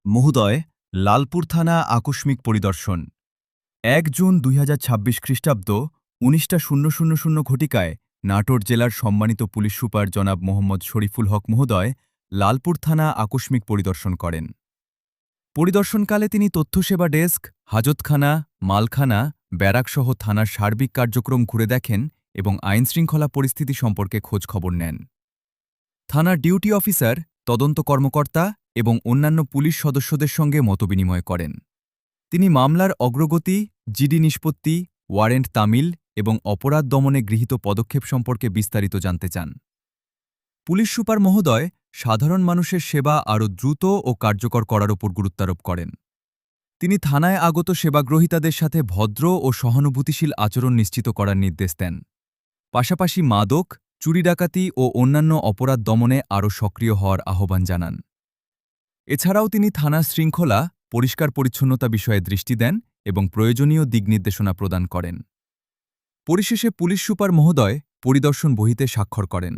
মহোদয়, লালপুর থানা আকস্মিক পরিদর্শন ১ জুন ২০২৬ খ্রিস্টাব্দ ১৯:০০ ঘটিকায় নাটোর জেলার সম্মানিত পুলিশ সুপার জনাব মোহাম্মদ শরীফুল হক মহোদয় লালপুর থানা আকস্মিক পরিদর্শন করেন। পরিদর্শনকালে তিনি তথ্যসেবা ডেস্ক, হাজতখানা, মালখানা, ব্যারাকসহ থানার সার্বিক কার্যক্রম ঘুরে দেখেন এবং আইনশৃঙ্খলা পরিস্থিতি সম্পর্কে খোঁজখবর নেন। থানার ডিউটি অফিসার, তদন্ত কর্মকর্তা এবং অন্যান্য পুলিশ সদস্যদের সঙ্গে মতবিনিময় করেন। তিনি মামলার অগ্রগতি, জিডি নিষ্পত্তি, ওয়ারেন্ট তামিল এবং অপরাধ দমনে গৃহীত পদক্ষেপ সম্পর্কে বিস্তারিত জানতে চান। পুলিশ সুপার মহোদয় সাধারণ মানুষের সেবা আরও দ্রুত ও কার্যকর করার ওপর গুরুত্বারোপ করেন। তিনি থানায় আগত সেবাগ্রহীতাদের সাথে ভদ্র ও সহানুভূতিশীল আচরণ নিশ্চিত করার নির্দেশ দেন। পাশাপাশি মাদক, চুরি ডাকাতি ও অন্যান্য অপরাধ দমনে আরও সক্রিয় হওয়ার আহ্বান জানান। এছাড়াও তিনি থানার শৃঙ্খলা, পরিষ্কার পরিচ্ছন্নতা বিষয়ে দৃষ্টি দেন এবং প্রয়োজনীয় দিকনির্দেশনা প্রদান করেন। পরিশেষে পুলিশ সুপার মহোদয় পরিদর্শন বহিতে স্বাক্ষর করেন।